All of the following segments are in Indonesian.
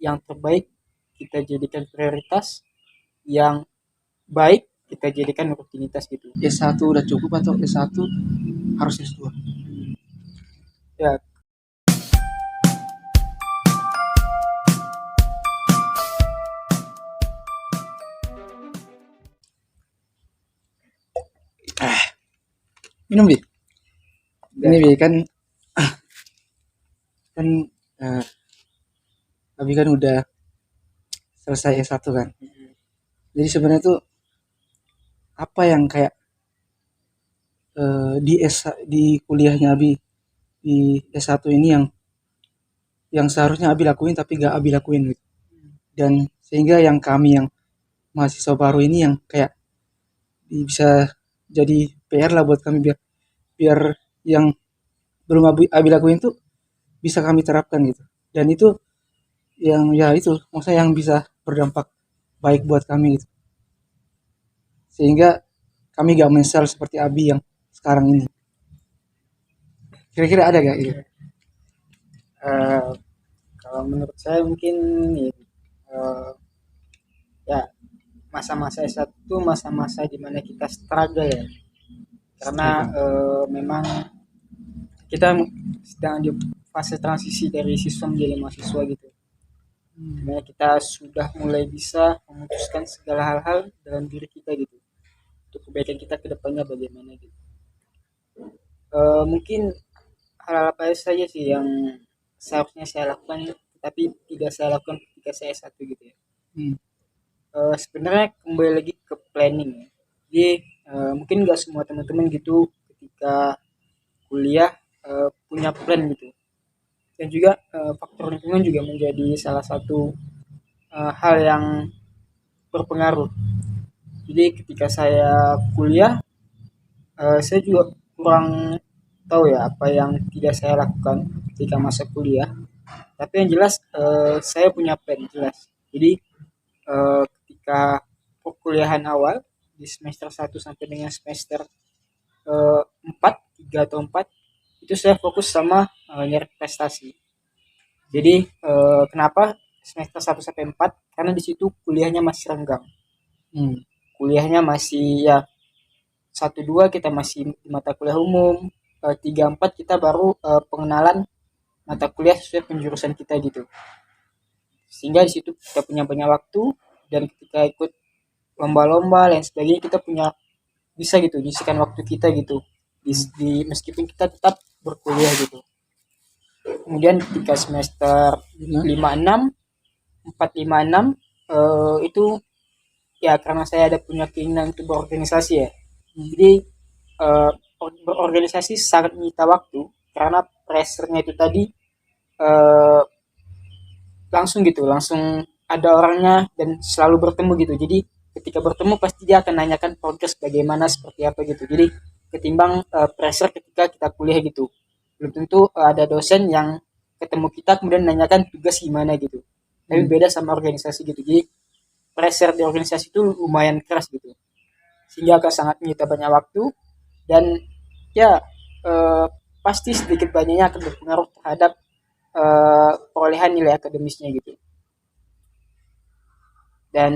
yang terbaik kita jadikan prioritas, yang baik kita jadikan rutinitas gitu. S1 udah cukup atau S1 harus S2? Ya, Minum, Bi. Ini, ya, Bi, kan kan eh, Abi kan udah selesai S1 kan. Jadi sebenarnya tuh apa yang kayak di kuliahnya Abi di S1 ini yang seharusnya Abi lakuin tapi gak Abi lakuin gitu. Dan sehingga yang kami yang mahasiswa baru ini yang kayak bisa jadi PR lah buat kami biar biar yang belum Abi lakuin tuh bisa kami terapkan gitu. Dan itu yang ya itu maksudnya yang bisa berdampak baik buat kami gitu. Sehingga kami gak menyesal seperti Abi yang sekarang ini. Kira-kira ada gak gitu? eh, kalau menurut saya mungkin ini, eh, ya masa-masa S1 itu masa-masa dimana kita struggle ya, karena Struggle. memang kita sedang di fase transisi dari siswa menjadi mahasiswa gitu, dimana kita sudah mulai bisa memutuskan segala hal-hal dalam diri kita gitu, untuk kebaikan kita ke depannya bagaimana gitu. Mungkin hal apa saja sih yang seharusnya saya lakukan tapi tidak saya lakukan ketika saya S1 gitu ya. Hmm. Sebenarnya kembali lagi ke planning ya. Jadi mungkin nggak semua teman-teman gitu ketika kuliah punya plan gitu. Dan juga faktor lingkungan juga menjadi salah satu hal yang berpengaruh. Jadi ketika saya kuliah, saya juga kurang tahu ya apa yang tidak saya lakukan ketika masa kuliah. Tapi yang jelas saya punya plan jelas. Jadi ketika perkuliahan awal di semester 1 sampai dengan semester 4, 3 atau 4 itu saya fokus sama nyari prestasi. Jadi kenapa semester 1 sampai 4? Karena di situ kuliahnya masih renggang. Hmm. Kuliahnya masih ya 1 2 kita masih di mata kuliah umum, 3 4 kita baru pengenalan mata kuliah sesuai penjurusan kita gitu. Sehingga di situ kita punya banyak waktu, dan ketika ikut lomba-lomba lain sebagainya kita punya bisa gitu nyisikan waktu kita gitu meskipun kita tetap berkuliah gitu. Kemudian ketika semester Gimana? 5 6 4 5 6 itu ya karena saya ada punya keinginan untuk berorganisasi ya. Jadi eh, berorganisasi sangat menyita waktu karena pressure-nya itu tadi eh, langsung gitu, langsung ada orangnya dan selalu bertemu gitu. Jadi ketika bertemu pasti dia akan nanyakan progres bagaimana seperti apa gitu. Jadi ketimbang pressure ketika kita kuliah gitu. Belum tentu ada dosen yang ketemu kita kemudian nanyakan tugas gimana gitu. Tapi Hmm. beda sama organisasi gitu. Jadi pressure di organisasi itu lumayan keras gitu. Sehingga akan sangat menyita banyak waktu, dan ya eh, pasti sedikit banyaknya akan berpengaruh terhadap perolehan nilai akademisnya gitu. Dan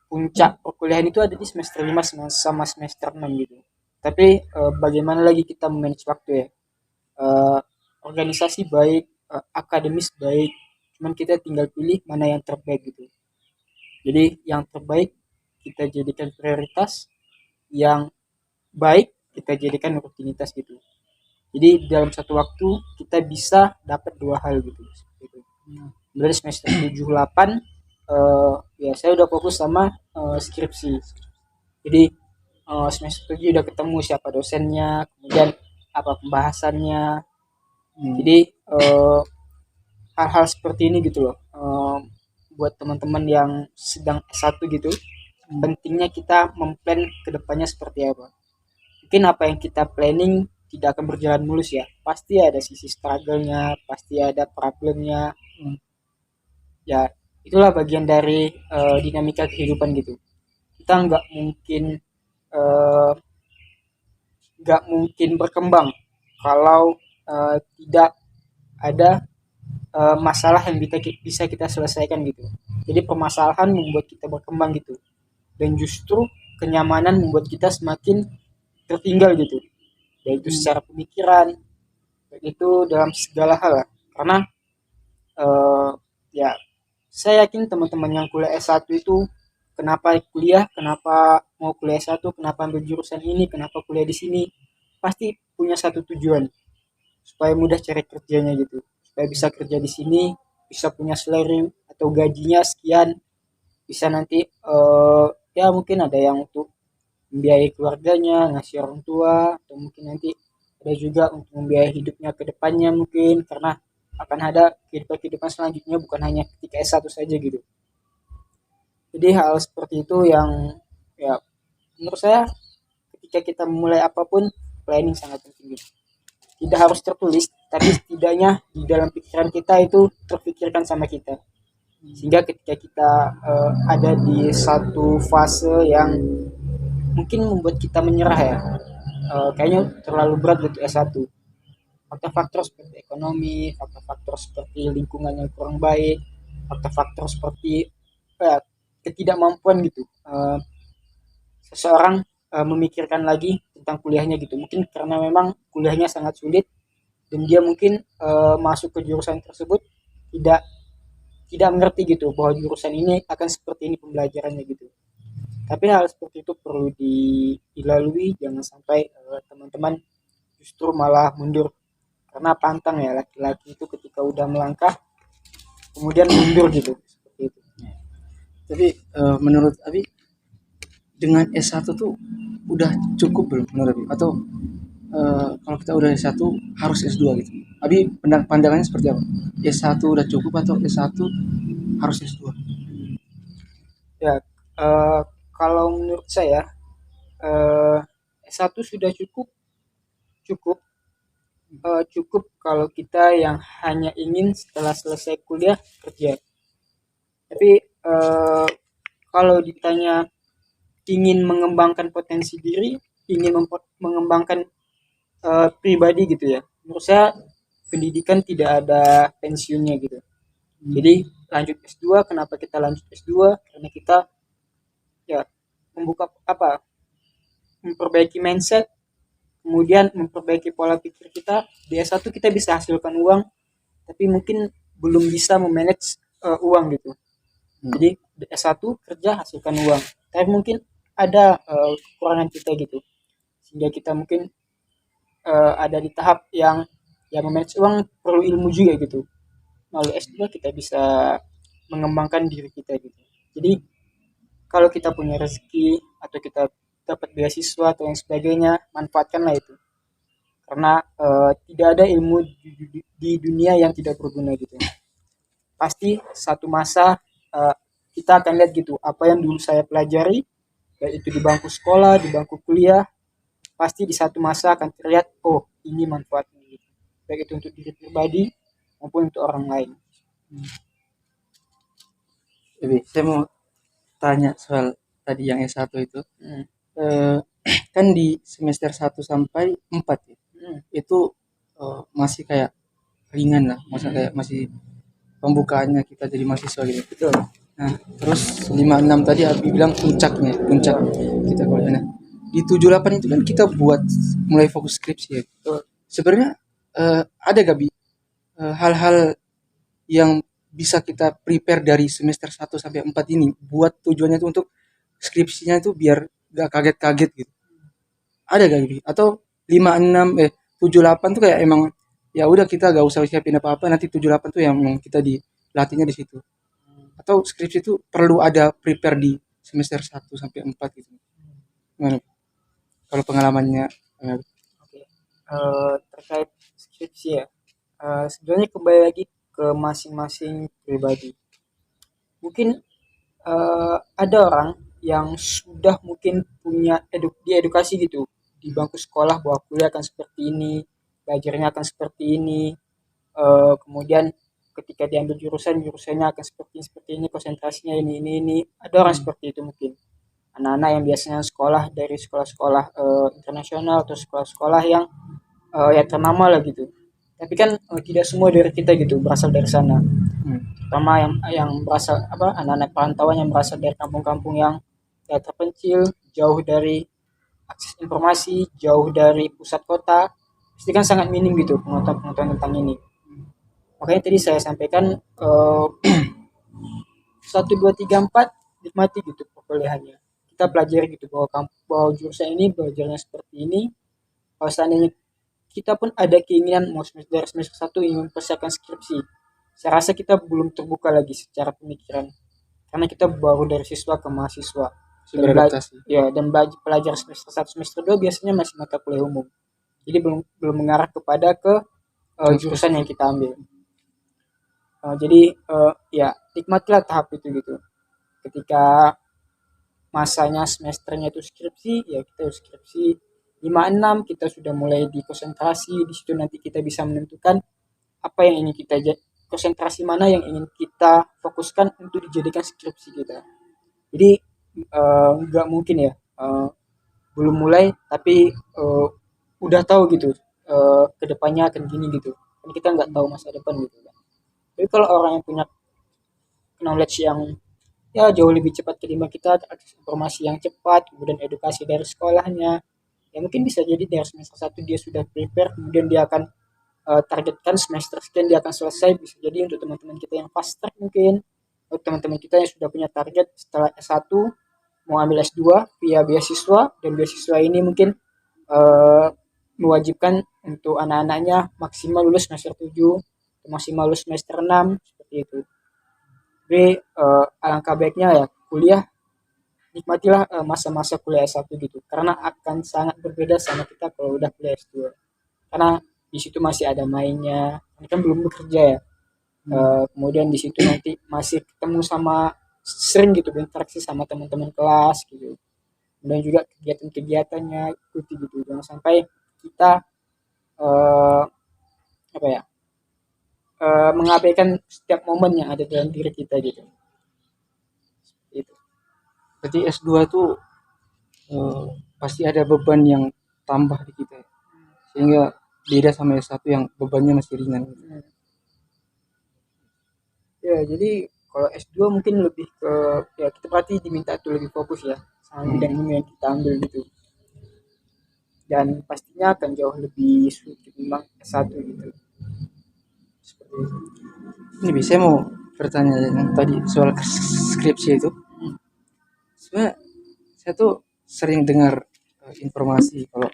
puncak perkuliahan itu ada di semester 5 sama semester 6 gitu. Tapi bagaimana lagi kita manage waktu ya. Eh, organisasi baik, akademis baik, cuman kita tinggal pilih mana yang terbaik gitu. Jadi yang terbaik kita jadikan prioritas, yang baik kita jadikan rutinitas gitu. Jadi dalam satu waktu kita bisa dapat dua hal gitu. Gitu. Dari semester 7 8 ya saya udah fokus sama skripsi. Jadi semester 7 udah ketemu siapa dosennya, kemudian apa pembahasannya. Hmm. Jadi hal-hal seperti ini gitu loh. Buat teman-teman yang sedang S1 gitu, Hmm. pentingnya kita memplan kedepannya seperti apa. Mungkin apa yang kita planning tidak akan berjalan mulus ya. Pasti ada sisi struggle-nya, pasti ada problemnya. Hmm. Ya, itulah bagian dari dinamika kehidupan gitu. Kita eh, nggak mungkin berkembang kalau tidak ada masalah yang bisa kita selesaikan gitu. Jadi permasalahan membuat kita berkembang gitu, dan justru kenyamanan membuat kita semakin tertinggal gitu, yaitu Hmm. secara pemikiran, baik itu dalam segala hal lah. Karena eh, ya saya yakin teman-teman yang kuliah S1 itu, kenapa kuliah, kenapa mau kuliah S1, kenapa ambil jurusan ini, kenapa kuliah di sini, pasti punya satu tujuan, supaya mudah cari kerjanya gitu, supaya bisa kerja di sini, bisa punya salary atau gajinya sekian, bisa nanti ya mungkin ada yang untuk membiayai keluarganya, ngasih orang tua, atau mungkin nanti ada juga untuk membiayai hidupnya ke depannya mungkin, karena akan ada kehidupan-kehidupan selanjutnya, bukan hanya ketika S1 saja gitu. Jadi hal seperti itu yang ya menurut saya, ketika kita memulai apapun, planning sangat penting gitu. Tidak harus tertulis, tapi setidaknya di dalam pikiran kita itu terpikirkan sama kita. Sehingga ketika kita ada di satu fase yang mungkin membuat kita menyerah ya, kayaknya terlalu berat untuk S1. Faktor-faktor seperti ekonomi, faktor-faktor seperti lingkungan yang kurang baik, faktor-faktor seperti ketidakmampuan gitu. Seseorang memikirkan lagi tentang kuliahnya gitu. Mungkin karena memang kuliahnya sangat sulit, dan dia mungkin masuk ke jurusan tersebut tidak tidak mengerti gitu bahwa jurusan ini akan seperti ini pembelajarannya gitu. Tapi hal seperti itu perlu dilalui, jangan sampai teman-teman justru malah mundur, karena pantang ya laki-laki itu ketika udah melangkah kemudian mundur gitu, seperti itu. Tapi menurut Abi dengan S1 tuh udah cukup belum menurut Abi? Atau kalau kita udah S1 harus S2 gitu? Abi pandangannya seperti apa? S1 udah cukup atau S1 harus S2? Ya, eh, kalau menurut saya eh, S1 sudah cukup cukup cukup kalau kita yang hanya ingin setelah selesai kuliah kerja. Tapi kalau ditanya ingin mengembangkan potensi diri, ingin mengembangkan pribadi gitu ya, menurut saya pendidikan tidak ada pensiunnya gitu. Jadi lanjut S2, kenapa kita lanjut S2? Karena kita ya membuka apa, memperbaiki mindset, kemudian memperbaiki pola pikir kita. Di S1 kita bisa hasilkan uang, tapi mungkin belum bisa memanage uang gitu. Hmm. Jadi di S1 kerja hasilkan uang, tapi mungkin ada kekurangan kita gitu, sehingga kita mungkin ada di tahap yang ya memanage uang perlu ilmu juga gitu. Melalui S2 kita bisa mengembangkan diri kita gitu. Jadi kalau kita punya rezeki atau kita dapat beasiswa atau yang sebagainya, manfaatkanlah itu. Karena tidak ada ilmu di dunia yang tidak berguna gitu. Pasti satu masa kita akan lihat gitu, apa yang dulu saya pelajari, baik itu di bangku sekolah, di bangku kuliah, pasti di satu masa akan terlihat, oh ini manfaatnya gitu. Baik itu untuk diri pribadi maupun untuk orang lain. Abi, saya mau tanya soal tadi yang S1 itu. Hmm. Eh, kan di semester 1 sampai 4 ya, Hmm. itu masih kayak ringan lah, masa kayak masih pembukaannya kita jadi mahasiswa gitu. Betul. Nah, terus 5 6 tadi Abi bilang puncaknya, puncak kita kuliah. Nah, di 7 8 itu kan kita buat mulai fokus skripsi ya. Betul. Sebenarnya ada gak Bi hal-hal yang bisa kita prepare dari semester 1 sampai 4 ini buat tujuannya itu untuk skripsinya itu biar gak kaget-kaget gitu. Ada gak Bi? Atau 5 6 7 8 tuh kayak emang ya udah kita gak usah siapin apa-apa, nanti 7 8 tuh yang kita dilatihnya di situ. Atau skripsi itu perlu ada prepare di semester 1 sampai 4 gitu. Gimana? Kalau pengalamannya Oke. Terkait skripsi ya, sebenarnya kembali lagi ke masing-masing pribadi. Mungkin ada orang yang sudah mungkin punya diedukasi gitu di bangku sekolah bahwa kuliah akan seperti ini, belajarnya akan seperti ini, kemudian ketika diambil jurusan, jurusannya akan seperti ini, konsentrasinya ini. Ada orang hmm, seperti itu mungkin. Anak-anak yang biasanya sekolah dari sekolah-sekolah internasional atau sekolah-sekolah yang ya ternama lah gitu. Tapi kan tidak semua dari kita gitu berasal dari sana, Hmm. terutama yang berasal apa anak-anak perantauan yang berasal dari kampung-kampung yang ya, terpencil, jauh dari akses informasi, jauh dari pusat kota, pasti kan sangat minim gitu pengetahuan tentang ini. Makanya tadi saya sampaikan 1, 2, 3, 4 nikmati gitu perkuliahannya. Kita pelajari gitu bahwa jurusan ini belajarnya seperti ini. Kalau seandainya kita pun ada keinginan mau dari semester 1 ingin mempersiapkan skripsi, saya rasa kita belum terbuka lagi secara pemikiran karena kita baru dari siswa ke mahasiswa Masih dan belajar beradaptasi. ya dan pelajar semester 1 semester 2 biasanya masih mata kuliah umum. Jadi belum belum mengarah kepada ke Yang jurusan yang spesifik. kita ambil. Jadi ya nikmatilah tahap itu gitu. Ketika masanya semesternya itu skripsi, ya kita skripsi 5, 6 kita sudah mulai di konsentrasi, di situ nanti kita bisa menentukan apa yang ingin kita konsentrasi mana yang ingin kita fokuskan untuk dijadikan skripsi kita. Jadi nggak mungkin ya belum mulai tapi udah tahu gitu kedepannya akan gini gitu. Kan kita nggak tahu masa depan gitu kan. Tapi kalau orang yang punya knowledge yang ya jauh lebih cepat ketimbang kita, akses informasi yang cepat, kemudian edukasi dari sekolahnya, ya mungkin bisa jadi dari semester 1 dia sudah prepare, kemudian dia akan targetkan semester sekian dia akan selesai. Bisa jadi untuk teman-teman kita yang fast track mungkin, untuk teman-teman kita yang sudah punya target setelah S1 mau ambil S2 via beasiswa, dan beasiswa ini mungkin eh, mewajibkan untuk anak-anaknya maksimal lulus semester 7, maksimal lulus semester 6 seperti itu. Jadi alangkah baiknya ya kuliah, nikmatilah masa-masa kuliah S1 gitu karena akan sangat berbeda sama kita kalau udah kuliah S2, karena di situ masih ada mainnya, ini kan belum bekerja ya. Kemudian di situ nanti masih ketemu sama, sering gitu berinteraksi sama teman-teman kelas gitu, kemudian juga kegiatan-kegiatannya ikuti gitu, jangan sampai kita eh, apa ya mengabaikan setiap momen yang ada dalam diri kita gitu. Itu. Berarti S2 tuh eh, pasti ada beban yang tambah di kita. Sehingga beda sama S1 yang bebannya masih ringan. Hmm. Ya, jadi kalau S2 mungkin lebih ke ya kita berarti diminta tuh lebih fokus ya sama bidang Hmm. ilmu yang kita ambil gitu. Dan pastinya akan jauh lebih sulit ketimbang S1 gitu. Seperti itu. Ini bisa saya mau bertanya yang tadi soal skripsi itu. Hmm. Sebenarnya saya tuh sering dengar informasi kalau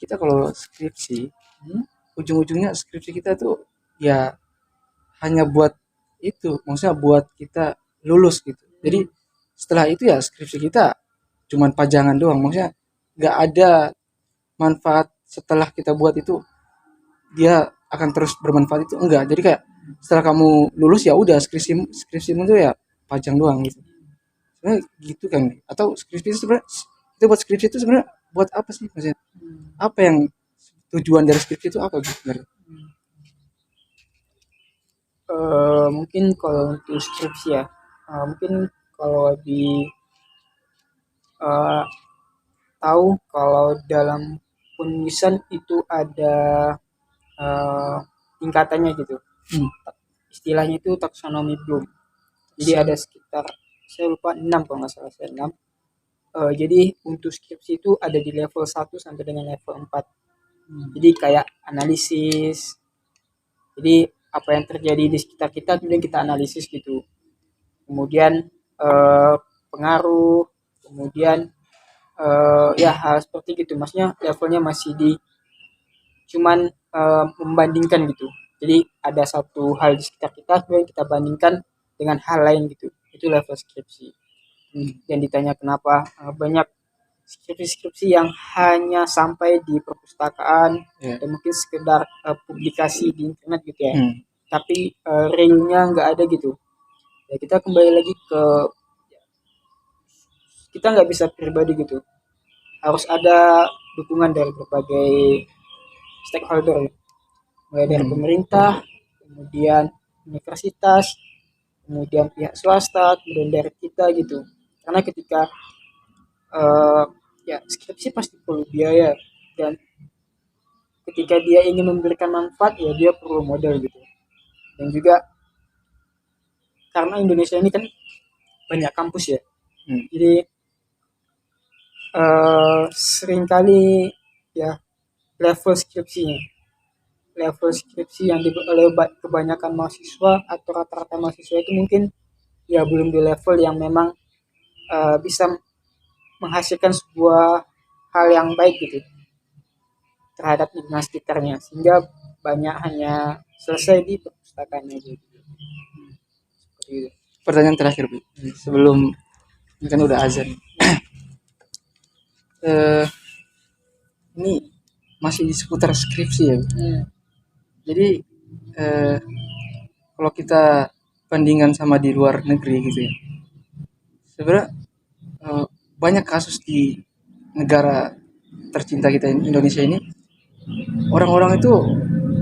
kita kalau skripsi, Hmm. ujung-ujungnya skripsi kita tuh ya hanya buat itu, maksudnya buat kita lulus gitu. Jadi Hmm. setelah itu ya skripsi kita cuman pajangan doang, maksudnya nggak ada manfaat setelah kita buat itu, dia akan terus bermanfaat itu enggak. Jadi kayak setelah kamu lulus ya udah skripsimu tuh ya pajang doang gitu. Sebenarnya gitu kan? Atau skripsi itu sebenarnya kita buat skripsi itu sebenarnya buat apa sih maksudnya? Hmm. Apa yang tujuan dari skripsi itu apa gitu sebenarnya? Mungkin kalau untuk skripsi ya, mungkin kalau di eh, tahu kalau dalam penulisan itu ada eh, tingkatannya gitu. Hmm. Istilahnya itu taksonomi Bloom. Jadi ada sekitar saya lupa 6 kalau nggak salah, saya 6. Jadi untuk skripsi itu ada di level 1 sampai dengan level 4. Jadi kayak analisis. Jadi apa yang terjadi di sekitar kita kemudian kita analisis gitu. Kemudian eh, pengaruh, kemudian ya hal seperti gitu. Maksudnya levelnya masih di cuman membandingkan gitu. Jadi ada satu hal di sekitar kita kemudian kita bandingkan dengan hal lain gitu. Itu level skripsi. Dan ditanya kenapa banyak skripsi-skripsi yang hanya sampai di perpustakaan Ya. atau mungkin sekedar publikasi di internet gitu ya. Hmm. Tapi realnya nggak ada gitu. Ya kita kembali lagi ke kita nggak bisa pribadi gitu. Harus ada dukungan dari berbagai stakeholder ya. Mulai dari Hmm. pemerintah, kemudian universitas, kemudian pihak swasta, kemudian dari kita gitu. Karena ketika ya skripsi pasti perlu biaya, dan ketika dia ingin memberikan manfaat ya dia perlu modal gitu. Dan juga karena Indonesia ini kan banyak kampus ya, jadi seringkali ya level skripsinya level skripsi yang oleh kebanyakan mahasiswa atau rata-rata mahasiswa itu mungkin ya belum di level yang memang bisa menghasilkan sebuah hal yang baik gitu terhadap lingkungan sekitarnya, sehingga banyak hanya selesai di perpustakaan aja gitu. Seperti itu. Pertanyaan terakhir, Bi. Sebelum ini kan udah azan. Eh, ini masih seputar skripsi ya. Jadi kalau kita bandingkan sama di luar negeri gitu ya, sebenarnya banyak kasus di negara tercinta kita Indonesia ini, orang-orang itu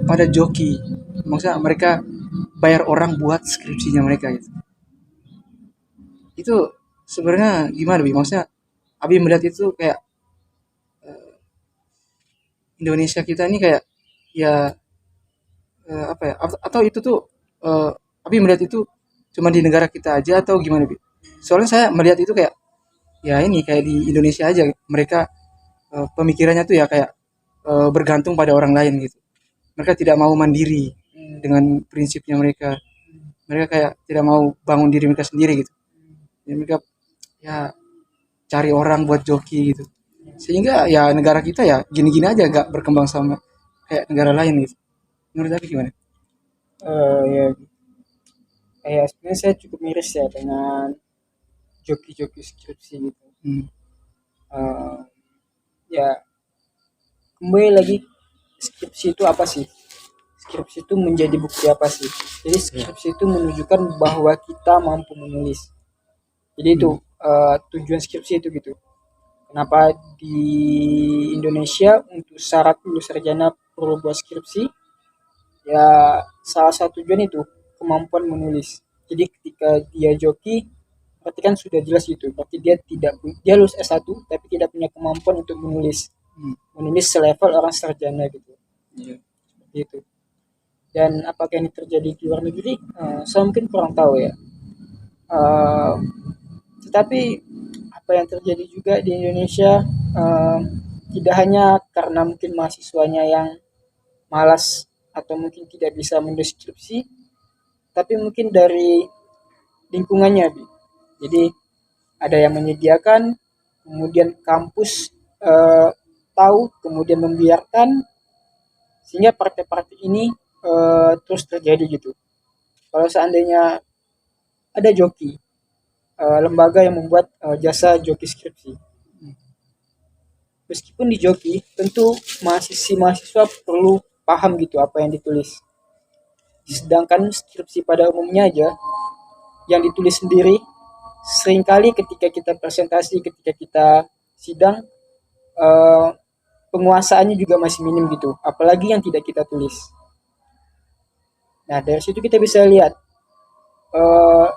pada joki, maksudnya mereka bayar orang buat skripsinya mereka gitu. Itu sebenarnya gimana, Bi? Maksudnya Abi melihat itu kayak Indonesia kita ini kayak ya apa ya? Atau itu tuh Abi melihat itu cuma di negara kita aja atau gimana, Bi? Soalnya saya melihat itu kayak ya ini kayak di Indonesia aja mereka pemikirannya tuh ya kayak bergantung pada orang lain gitu. Mereka tidak mau mandiri dengan prinsipnya mereka. Mereka kayak tidak mau bangun diri mereka sendiri gitu. Jadi mereka ya cari orang buat joki gitu. Sehingga ya negara kita ya gini-gini aja gak berkembang sama kayak negara lain gitu. Menurut Abi gimana? Ya kayak sebenarnya saya cukup miris ya dengan joki-joki skripsi gitu. Eh, ya kembali lagi, skripsi itu apa sih? Skripsi itu menjadi bukti apa sih? Jadi skripsi itu menunjukkan bahwa kita mampu menulis. Jadi itu tujuan skripsi itu gitu. Kenapa di Indonesia untuk syarat lulus sarjana perlu buat skripsi? Ya salah satu tujuan itu kemampuan menulis. Jadi ketika dia joki, berarti kan sudah jelas gitu. Berarti dia lulus S1 tapi tidak punya kemampuan untuk menulis. Menulis selevel orang sarjana gitu. Iya. Seperti itu. Dan apakah ini terjadi di luar negeri? Saya mungkin kurang tahu ya. Tetapi apa yang terjadi juga di Indonesia tidak hanya karena mungkin mahasiswanya yang malas atau mungkin tidak bisa mendeskripsi, tapi mungkin dari lingkungannya, Bi. Jadi ada yang menyediakan, kemudian kampus tahu, kemudian membiarkan, sehingga partai-partai ini terus terjadi gitu. Kalau seandainya ada joki, lembaga yang membuat jasa joki skripsi, meskipun di joki tentu mahasiswa perlu paham gitu apa yang ditulis, sedangkan skripsi pada umumnya aja yang ditulis sendiri seringkali ketika kita presentasi, ketika kita sidang, eh, penguasaannya juga masih minim gitu, apalagi yang tidak kita tulis. Nah dari situ kita bisa lihat eh,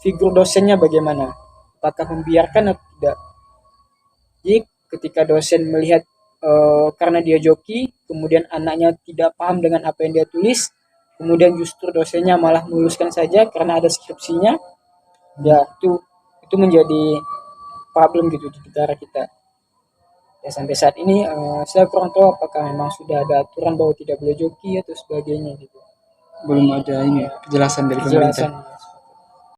figur dosennya bagaimana, apakah membiarkan atau tidak. Jadi ketika dosen melihat karena dia joki, kemudian anaknya tidak paham dengan apa yang dia tulis, kemudian justru dosennya malah meluluskan saja karena ada skripsinya, ya itu menjadi problem gitu di negara kita. Ya sampai saat ini saya kurang tahu apakah memang sudah ada aturan bahwa tidak boleh joki atau sebagainya gitu. Belum ada ini ya, kejelasan dari pemerintah. Kejelasan